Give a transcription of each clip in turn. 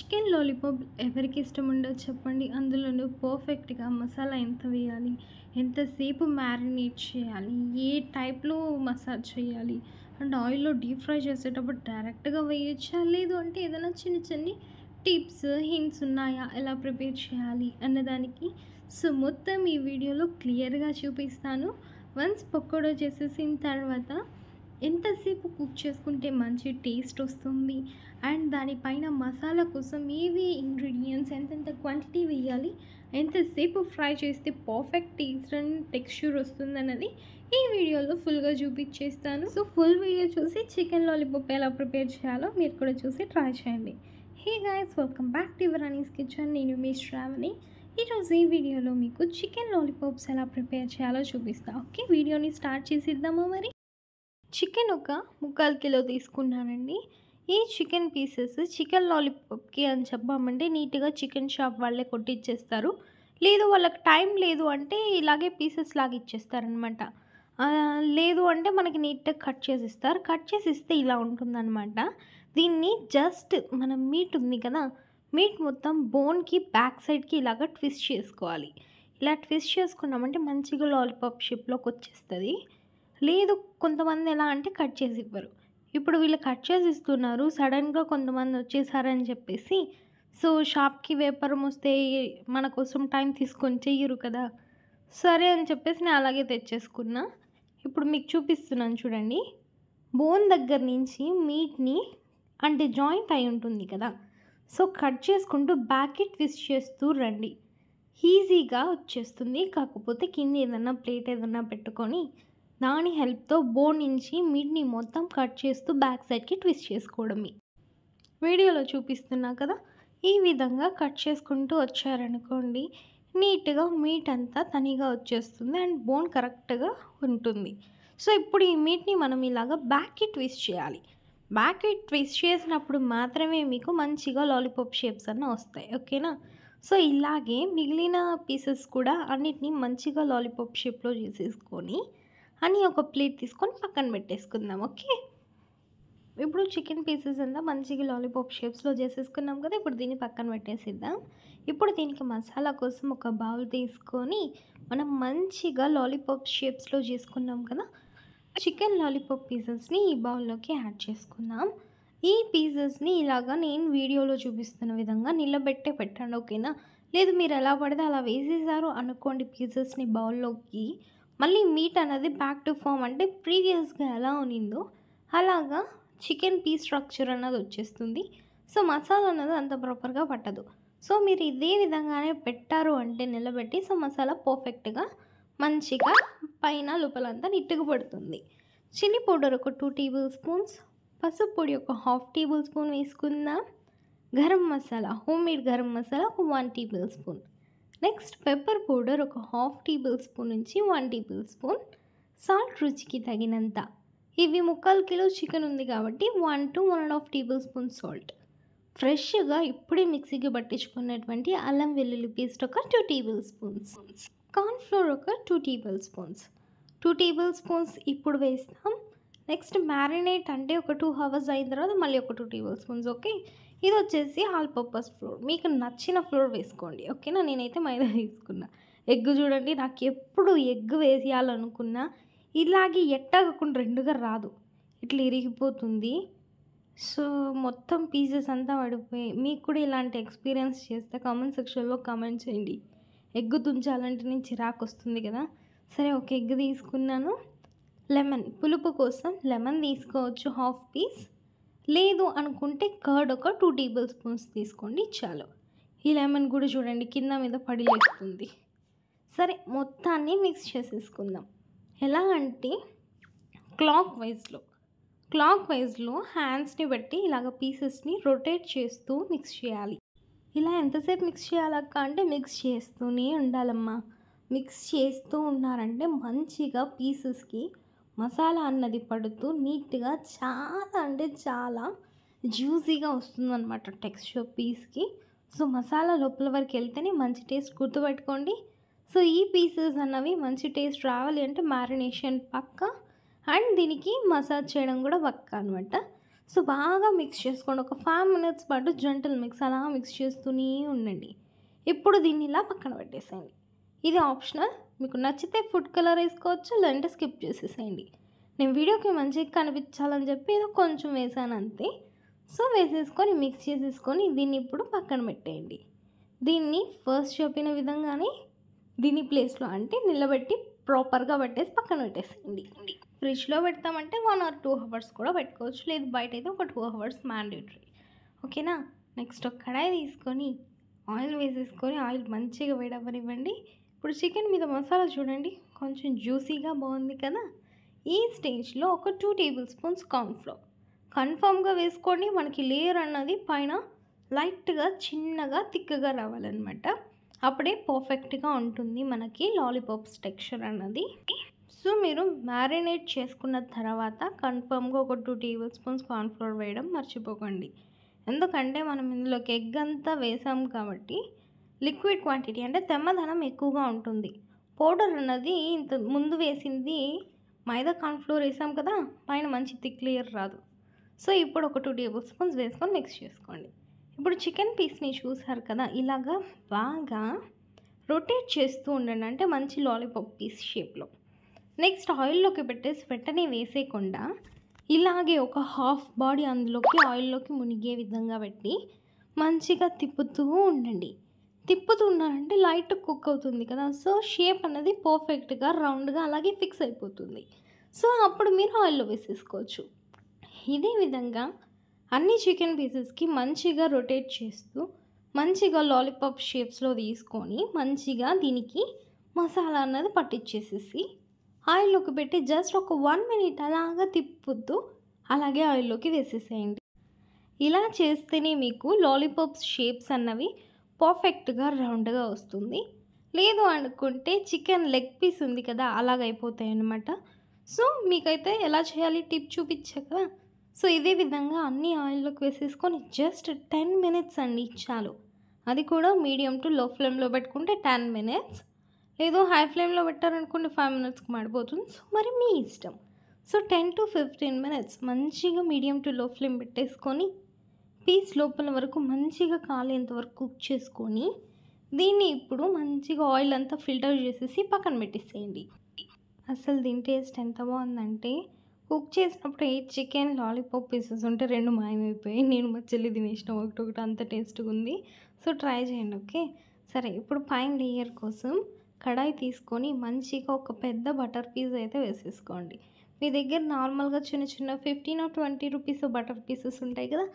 Chicken lollipop ఎవరికి ఇష్టం ఉండదు చెప్పండి. అందులోనూ పర్ఫెక్ట్‌గా మసాలా ఎంత వేయాలి? ఎంతసేపు మ్యారినేట్ చేయాలి? ఏ టైప్‌లో మసాజ్ చేయాలి? అండ్ ఆయిల్‌లో డీప్ ఫ్రై చేసేటప్పుడు డైరెక్ట్‌గా వేయొచ్చా? లేదు అంటే ఏదైనా చిన్న చిన్ని టిప్స్, హింట్స్ ఉన్నాయా? ఎలా ప్రిపేర్ చేయాలి అన్నదానికి మొత్తం ఈ వీడియోలో క్లియర్‌గా చూపిస్తాను. వన్స్ పకోడా చేసేసిన తర్వాత ఎంతసేపు కుక్ చేసుకుంటే మంచి టేస్ట్ వస్తుంది అండ్ దానిపైన మసాలా కోసం ఏవి ఇంగ్రీడియంట్స్ ఎంతెంత క్వాంటిటీ వేయాలి, ఎంతసేపు ఫ్రై చేస్తే పర్ఫెక్ట్ టేస్ట్ అండ్ టెక్స్చర్ వస్తుందన్నది ఈ వీడియోలో ఫుల్గా చూపించేస్తాను. సో ఫుల్ వీడియో చూసి చికెన్ లాలీపాప్ ఎలా ప్రిపేర్ చేయాలో మీరు కూడా చూసి ట్రై చేయండి. Hey guys, welcome back to Yuvarani's kitchen. నేను మీ శ్రావణి. ఈరోజు ఈ వీడియోలో మీకు చికెన్ లాలీపాప్స్ ఎలా ప్రిపేర్ చేయాలో చూపిస్తాను. ఓకే, వీడియోని స్టార్ట్ చేసిద్దామా మరి. చికెన్ ఒక 3/4 కిలో తీసుకున్నానండి. ఈ చికెన్ పీసెస్ చికెన్ లాలీపాప్‌కి అని చెప్పామంటే నీట్‌గా చికెన్ షాప్ వాళ్ళే కొట్టిచ్చేస్తారు. లేదు వాళ్ళకి టైం లేదు అంటే ఇలాగే పీసెస్ లాగా ఇచ్చేస్తారనమాట. లేదు అంటే మనకి నీట్‌గా కట్ చేసి ఇస్తారు. కట్ చేసి ఇస్తే ఇలా ఉంటుందనమాట. దీన్ని జస్ట్ మనం మీట్ ఉంది కదా, మీట్ మొత్తం బోన్‌కి బ్యాక్ సైడ్‌కి ఇలాగ ట్విస్ట్ చేసుకోవాలి. ఇలా ట్విస్ట్ చేసుకున్నామంటే మంచిగా లాలీపాప్ షేప్‌లోకి వచ్చేస్తది. లేదు, కొంతమంది ఎలా అంటే కట్ చేసి ఇవ్వరు. ఇప్పుడు వీళ్ళు కట్ చేసి ఇస్తున్నారు. సడెన్‌గా కొంతమంది వచ్చేసారని చెప్పేసి షాప్‌కి వ్యాపారం వస్తే మన కోసం టైం తీసుకొని చెయ్యరు కదా. సరే అని చెప్పేసి నేను అలాగే తెచ్చేసుకున్నా. ఇప్పుడు మీకు చూపిస్తున్నాను చూడండి. బోన్ దగ్గర నుంచి మీట్‌ని అంటే జాయింట్ అయి ఉంటుంది కదా, కట్ చేసుకుంటూ బ్యాక్‌కి ట్విస్ట్ చేస్తూ రండి. ఈజీగా వచ్చేస్తుంది. కాకపోతే కింద ఏదన్నా ప్లేట్ ఏదన్నా పెట్టుకొని దాని హెల్ప్‌తో బోన్ నుంచి మీట్‌ని మొత్తం కట్ చేస్తూ బ్యాక్ సైడ్‌కి ట్విస్ట్ చేసుకోవడమే. వీడియోలో చూపిస్తున్నా కదా, ఈ విధంగా కట్ చేసుకుంటూ వచ్చారనుకోండి, నీట్‌గా మీట్ అంతా తనిగా వచ్చేస్తుంది అండ్ బోన్ కరెక్ట్‌గా ఉంటుంది. ఇప్పుడు ఈ మీట్‌ని మనం ఇలాగ బ్యాక్‌కి ట్విస్ట్ చేయాలి. బ్యాక్‌కి ట్విస్ట్ చేసినప్పుడు మాత్రమే మీకు మంచిగా లాలీపాప్ షేప్స్ అన్నీ వస్తాయి. ఓకేనా? ఇలాగే మిగిలిన పీసెస్ కూడా అన్నిటిని మంచిగా లాలీపాప్ షేప్‌లో చేసేసుకొని అని ఒక ప్లేట్ తీసుకొని పక్కన పెట్టేసుకుందాం. ఓకే, ఇప్పుడు చికెన్ పీసెస్ అంతా మంచిగా లాలీపాప్ షేప్స్లో చేసేసుకున్నాం కదా. ఇప్పుడు దీన్ని పక్కన పెట్టేసిద్దాం. ఇప్పుడు దీనికి మసాలా కోసం ఒక బౌల్ తీసుకొని మనం మంచిగా లాలీపాప్ షేప్స్లో చేసుకున్నాం కదా, చికెన్ లాలీపాప్ పీసెస్ని ఈ బౌల్లోకి యాడ్ చేసుకుందాం. ఈ పీసెస్ని ఇలాగా నేను వీడియోలో చూపిస్తున్న విధంగా నిలబెట్టే పెట్టండి. ఓకేనా? లేదు మీరు ఎలా పడితే అలా వేసేసారు అనుకోండి పీసెస్ని బౌల్లోకి, మళ్ళీ మీట్ అనేది బ్యాక్ టు ఫామ్ అంటే ప్రీవియస్గా ఎలా ఉన్నిందో అలాగా చికెన్ పీస్ స్ట్రక్చర్ అన్నది వచ్చేస్తుంది. మసాలా అన్నది అంత ప్రాపర్గా పట్టదు. మీరు ఇదే విధంగానే పెట్టారు అంటే నిలబెట్టి మసాలా పర్ఫెక్ట్గా మంచిగా పైన లోపలంతా నీట్‌గా పడుతుంది. చిల్లీ పౌడర్ ఒక 2 టేబుల్ స్పూన్స్, పసుపు పొడి ఒక 1/2 టేబుల్ స్పూన్ వేసుకుందాం. గరం మసాలా, హోమ్‌మేడ్ గరం మసాలా ఒక 1 table spoon. Next pepper powder ఒక 1/2 టేబుల్ స్పూన్ నుంచి 1 టేబుల్ స్పూన్. సాల్ట్ రుచికి తగినంత. ఇవి 3/4 కిలో చికెన్ ఉంది కాబట్టి 1 to 1.5 టేబుల్ స్పూన్ సాల్ట్. ఫ్రెష్‌గా ఇప్పుడే మిక్సీకి పట్టించుకున్నటువంటి అల్లం వెల్లుల్లి పేస్ట్ ఒక 2 టేబుల్ స్పూన్స్. కార్న్ ఫ్లోర్ ఒక 2 టేబుల్ స్పూన్స్. 2 టేబుల్ స్పూన్స్ ఇప్పుడు వేస్తాం. నెక్స్ట్ మ్యారినేట్ అంటే ఒక 2 అవర్స్ అయిన తర్వాత మళ్ళీ ఒక 2 టేబుల్ స్పూన్స్. ఓకే, ఇది వచ్చేసి ఆల్ పర్పస్ ఫ్లోర్. మీకు నచ్చిన ఫ్లోర్ వేసుకోండి. ఓకేనా? నేనైతే మైదా తీసుకున్నా. ఎగ్ చూడండి, నాకు ఎప్పుడు ఎగ్ వేసేయాలనుకున్నా ఇలాగే ఎట్టగకుండా రెండుగా రాదు, ఇట్లా ఇరిగిపోతుంది. మొత్తం పీసెస్ అంతా పడిపోయి మీకు కూడా ఇలాంటి ఎక్స్పీరియన్స్ చేస్తే కామెంట్ సెక్షన్లో కామెంట్ చేయండి. ఎగ్ తుంచాలంటేనే చిరాకు వస్తుంది కదా. సరే, ఒక ఎగ్ తీసుకున్నాను. లెమన్, పులుపు కోసం లెమన్ తీసుకోవచ్చు 1/2 పీస్. లేదు అనుకుంటే కర్డ్ ఒక 2 టేబుల్ స్పూన్స్ తీసుకోండి చాలు. ఈ లెమన్ కూడా చూడండి కింద మీద పడిలేస్తుంది. సరే, మొత్తాన్ని మిక్స్ చేసేసుకుందాం. ఎలా అంటే క్లాక్ వైజ్లో హ్యాండ్స్ని బట్టి ఇలాగ పీసెస్ని రొటేట్ చేస్తూ మిక్స్ చేయాలి. ఇలా ఎంతసేపు మిక్స్ చేయాలక్క అంటే మిక్స్ చేస్తూనే ఉండాలమ్మా. మిక్స్ చేస్తూ ఉన్నారంటే మంచిగా పీసెస్కి మసాలా అన్నది పడుతూ నీట్గా చాలా అంటే చాలా జ్యూసీగా వస్తుందన్నమాట టెక్స్చర్ పీస్కి. మసాలా లోపల వరకు వెళ్తేనే మంచి టేస్ట్, గుర్తుపెట్టుకోండి. ఈ పీసెస్ అన్నవి మంచి టేస్ట్ రావాలి అంటే మ్యారినేషన్ పక్కా అండ్ దీనికి మసాజ్ చేయడం కూడా పక్కా అనమాట. సో బాగా మిక్స్ చేసుకోండి. ఒక 5 మినిట్స్ పాటు జెంటిల్ మిక్స్ అలా మిక్స్ చేస్తూనే ఉండండి. ఇప్పుడు దీన్ని ఇలా పక్కన పెట్టేసేయండి. ఇది ఆప్షనల్. మీకు నచ్చితే ఫుడ్ కలర్ వేసుకోవచ్చు, లేదంటే స్కిప్ చేసేసేయండి. నేను వీడియోకి మంచిగా కనిపించాలని చెప్పి ఏదో కొంచెం వేసాను అంతే. సో వేసేసుకొని మిక్స్ చేసేసుకొని దీన్ని ఇప్పుడు పక్కన పెట్టేయండి. దీన్ని ఫస్ట్ చెప్పిన విధంగానే దీని ప్లేస్లో అంటే నిలబెట్టి ప్రాపర్గా పెట్టేసి పక్కన పెట్టేసేయండి. ఫ్రిడ్జ్లో పెడతామంటే 1 or 2 అవర్స్ కూడా పెట్టుకోవచ్చు, లేదు బయట అయితే ఒక 2 అవర్స్ మ్యాండేటరీ. ఓకేనా. నెక్స్ట్ ఒక కడాయి తీసుకొని ఆయిల్ వేసేసుకొని ఆయిల్ మంచిగా వేడవ్వనివ్వండి. ఇప్పుడు చికెన్ మీద మసాలా చూడండి, కొంచెం జ్యూసీగా బాగుంది కదా. ఈ స్టేజ్లో ఒక 2 టేబుల్ స్పూన్స్ కార్న్ఫ్లోర్ కన్ఫామ్గా వేసుకోండి. మనకి లేయర్ అన్నది పైన లైట్గా చిన్నగా థిక్గా రావాలన్నమాట. అప్పుడే పర్ఫెక్ట్గా ఉంటుంది మనకి లాలీపాప్స్ టెక్స్చర్ అన్నది. సో మీరు మ్యారినేట్ చేసుకున్న తర్వాత కన్ఫామ్గా ఒక 2 టేబుల్ స్పూన్స్ కార్న్ఫ్లోర్ వేయడం మర్చిపోకండి. ఎందుకంటే మనం ఇందులోకి ఎగ్ అంతా వేసాం కాబట్టి లిక్విడ్ క్వాంటిటీ అంటే తెమ్మదనం ఎక్కువగా ఉంటుంది. పౌడర్ అన్నది ఇంత ముందు వేసింది మైదా కార్న్ఫ్లోర్ వేసాం కదా, పైన మంచి థిక్ లేయర్ రాదు. సో ఇప్పుడు ఒక 2 టేబుల్ స్పూన్స్ వేసుకొని మిక్స్ చేసుకోండి. ఇప్పుడు చికెన్ పీస్ని చూసారు కదా, ఇలాగా బాగా రొటేట్ చేస్తూ ఉండండి, అంటే మంచి లాలీపాప్ పీస్ షేప్లో. నెక్స్ట్ ఆయిల్లోకి పెట్టేసి వెంటనే వేసేయకుండా ఇలాగే ఒక హాఫ్ బాడీ అందులోకి ఆయిల్లోకి మునిగే విధంగా పెట్టి మంచిగా తిప్పుతూ ఉండండి. తిప్పుతున్నారంటే లైట్ కుక్ అవుతుంది కదా, సో షేప్ అనేది పర్ఫెక్ట్గా రౌండ్గా అలాగే ఫిక్స్ అయిపోతుంది. సో అప్పుడు మీరు ఆయిల్లో వేసేసుకోవచ్చు. ఇదే విధంగా అన్ని చికెన్ పీసెస్కి మంచిగా రొటేట్ చేస్తూ మంచిగా లాలీపాప్ షేప్స్లో తీసుకొని మంచిగా దీనికి మసాలా అన్నది పట్టించేసేసి ఆయిల్లోకి పెట్టి జస్ట్ ఒక 1 మినిట్ అలాగా తిప్పుతూ అలాగే ఆయిల్లోకి వేసేసేయండి. ఇలా చేస్తేనే మీకు లాలీపాప్స్ షేప్స్ అన్నవి పర్ఫెక్ట్గా రౌండ్గా వస్తుంది. లేదు అనుకుంటే చికెన్ లెగ్ పీస్ ఉంది కదా, అలాగైపోతాయి అన్నమాట. సో మీకైతే ఎలా చేయాలి టిప్ చూపించా కదా. సో ఇదే విధంగా అన్ని ఆయిల్లోకి వేసేసుకొని జస్ట్ 10 మినిట్స్ అండి చాలు. అది కూడా మీడియం టు లో ఫ్లేమ్లో పెట్టుకుంటే 10 మినిట్స్, లేదు హై ఫ్లేమ్లో పెట్టారనుకోండి 5 మినిట్స్కి మాడిపోతుంది. సో మరి మీ ఇష్టం. సో 10 to 15 మినిట్స్ మంచిగా మీడియం టు లో ఫ్లేమ్ పెట్టేసుకొని పీస్ లోపల వరకు మంచిగా కాలేంత వరకు కుక్ చేసుకొని దీన్ని ఇప్పుడు మంచిగా ఆయిల్ అంతా ఫిల్టర్ చేసేసి పక్కన పెట్టేసేయండి. అసలు దీని టేస్ట్ ఎంత బాగుందంటే, కుక్ చేసినప్పుడు 8 చికెన్ లాలీపాప్ పీసెస్ ఉంటే 2 మాయమైపోయాయి. నేను మా చెల్లి తినేసిన ఒకటి అంత టేస్ట్గా ఉంది. సో ట్రై చేయండి. ఓకే. సరే, ఇప్పుడు పైన లేయర్ కోసం కడాయి తీసుకొని మంచిగా ఒక పెద్ద బటర్ పీస్ అయితే వేసేసుకోండి. మీ దగ్గర నార్మల్గా చిన్న చిన్న 15 or 20 రూపీస్ బటర్ పీసెస్ ఉంటాయి కదా,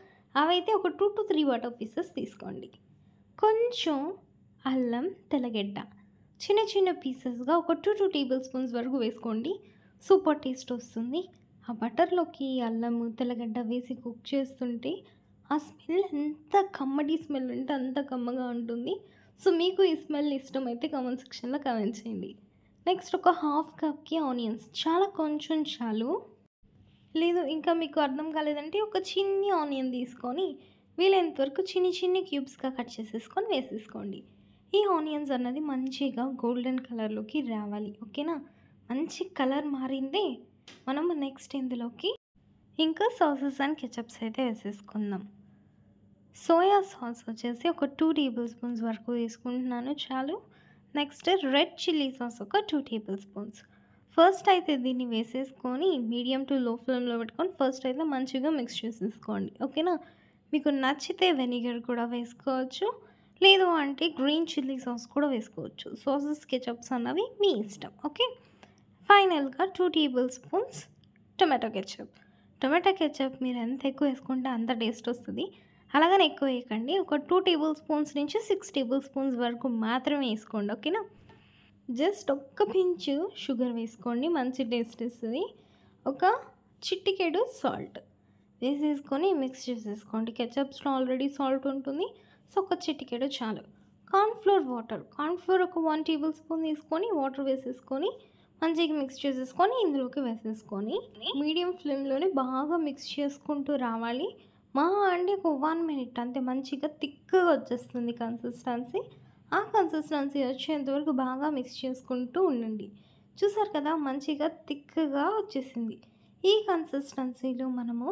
అవైతే ఒక 2 to 3 బటర్ పీసెస్ తీసుకోండి. కొంచెం అల్లం తెల్లగడ్డ చిన్న చిన్న పీసెస్గా ఒక 2 టేబుల్ స్పూన్స్ వరకు వేసుకోండి. సూపర్ టేస్ట్ వస్తుంది. ఆ బటర్లోకి అల్లం తెల్లగడ్డ వేసి కుక్ చేస్తుంటే ఆ స్మెల్ ఎంత కమ్మటి స్మెల్ అంటే అంత కమ్మగా ఉంటుంది. సో మీకు ఈ స్మెల్ ఇష్టమైతే కామెంట్ సెక్షన్లో కామెంట్ చేయండి. నెక్స్ట్ ఒక హాఫ్ కప్కి ఆనియన్స్, చాలా కొంచెం చాలు. లేదు ఇంకా మీకు అర్థం కాలేదంటే ఒక చిన్ని ఆనియన్ తీసుకొని వీలైనంత వరకు చిన్ని క్యూబ్స్గా కట్ చేసేసుకొని వేసేసుకోండి. ఈ ఆనియన్స్ అన్నది మంచిగా గోల్డెన్ కలర్లోకి రావాలి. ఓకేనా. మంచి కలర్ మారిందే మనం నెక్స్ట్ ఇందులోకి ఇంకా సాసెస్ అండ్ కెచప్స్ అయితే వేసేసుకుందాం. సోయా సాస్ వచ్చేసి ఒక 2 టేబుల్ స్పూన్స్ వరకు వేసుకుంటున్నాను చాలు. నెక్స్ట్ రెడ్ చిల్లీ సాస్ ఒక 2 టేబుల్ స్పూన్స్. ఫస్ట్ అయితే దీన్ని వేసేసుకొని మీడియం టు లో ఫ్లేమ్లో పెట్టుకొని ఫస్ట్ అయితే మంచిగా మిక్స్ చేసేసుకోండి. ఓకేనా. మీకు నచ్చితే వెనిగర్ కూడా వేసుకోవచ్చు, లేదు అంటే గ్రీన్ చిల్లీ సాస్ కూడా వేసుకోవచ్చు. సాసెస్ కెచప్స్ అన్నవి మీ ఇష్టం. ఓకే. ఫైనల్గా 2 table spoons tomato ketchup. Tomato ketchup మీరు ఎంత ఎక్కువ వేసుకుంటే అంత టేస్ట్ వస్తుంది. అలాగని ఎక్కువ వేయకండి. ఒక 2 టేబుల్ స్పూన్స్ నుంచి 6 టేబుల్ స్పూన్స్ వరకు మాత్రమే వేసుకోండి. ఓకేనా. జస్ట్ ఒక్క పించు షుగర్ వేసుకోండి, మంచి టేస్ట్ ఇస్తుంది. ఒక చిటికెడు సాల్ట్ వేసేసుకొని మిక్స్ చేసేసుకోండి. కెచప్స్లో ఆల్రెడీ సాల్ట్ ఉంటుంది, సో ఒక చిటికెడు చాలు. కార్న్ఫ్లోర్ ఒక 1 టేబుల్ స్పూన్ తీసుకొని వాటర్ వేసేసుకొని మంచిగా మిక్స్ చేసేసుకొని ఇందులోకి వేసేసుకొని మీడియం ఫ్లేమ్లోనే బాగా మిక్స్ చేసుకుంటూ రావాలి. అంటే ఒక 1 మినిట్ అంతే, మంచిగా థిక్గా వచ్చేస్తుంది కన్సిస్టెన్సీ. ఆ కన్సిస్టెన్సీ వచ్చేంతవరకు బాగా మిక్స్ చేసుకుంటూ ఉండండి. చూసారు కదా, మంచిగా థిక్గా వచ్చేసింది. ఈ కన్సిస్టెన్సీలో మనము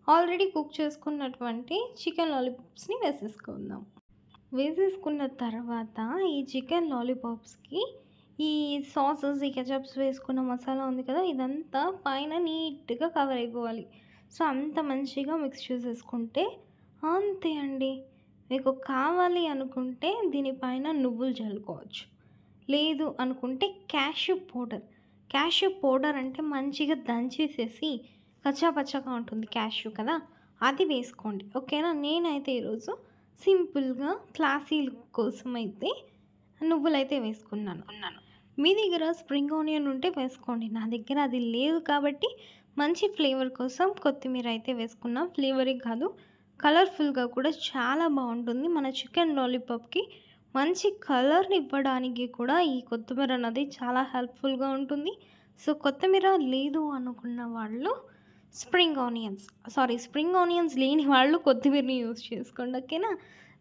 ఆల్రెడీ కుక్ చేసుకున్నటువంటి చికెన్ లాలీపాప్స్‌ని వేసేసుకుందాం. వేసేసుకున్న తర్వాత ఈ చికెన్ లాలీపాప్స్‌కి ఈ సాసెస్, ఈ కెచప్స్ వేసుకున్న మసాలా ఉంది కదా! ఇదంతా పైన నీట్‌గా కవర్ అయిపోవాలి. సో, అంత మంచిగా మిక్స్ చేసేసుకుంటే అంతే అండి. మీకు కావాలి అనుకుంటే దీనిపైన నువ్వులు జల్లుకోవచ్చు. లేదు అనుకుంటే క్యాష్యూ పౌడర్. క్యాష్యూ పౌడర్ అంటే మంచిగా దంచేసేసి కచ్చా పచ్చాగా ఉంటుంది క్యాష్యూ కదా! అది వేసుకోండి. ఓకేనా? నేనైతే ఈరోజు సింపుల్‌గా క్లాసీ లుక్ కోసమైతే నువ్వులైతే వేసుకున్నాను. మీ దగ్గర స్ప్రింగ్ ఆనియన్ ఉంటే వేసుకోండి. నా దగ్గర అది లేదు కాబట్టి మంచి ఫ్లేవర్ కోసం కొత్తిమీర అయితే వేసుకున్నా. ఫ్లేవరే కాదు కలర్‌ఫుల్‌గా కూడా చాలా బావుంటుంది. మన చికెన్ లాలీపాప్‌కి మంచి కలర్‌ని ఇవ్వడానికి కూడా ఈ కొత్తిమీర అన్నది చాలా హెల్ప్‌ఫుల్‌గా ఉంటుంది. సో, కొత్తిమీర లేదు అనుకున్న వాళ్ళు స్ప్రింగ్ ఆనియన్స్ లేని వాళ్ళు కొత్తిమీరని యూజ్ చేసుకోండి. ఓకేనా?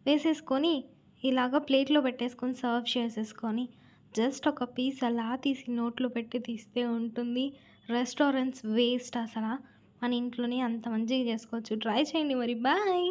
వేసేసుకొని ఇలాగ ప్లేట్‌లో పెట్టేసుకొని సర్వ్ చేసేసుకొని జస్ట్ ఒక పీస్ అలా తీసి నోట్లో పెట్టి తీస్తే ఉంటుంది. రెస్టారెంట్స్ వేస్ట్ అసల. మన ఇంట్లోనే అంత మంచిగా చేసుకోవచ్చు. ట్రై చేయండి మరి. బాయ్.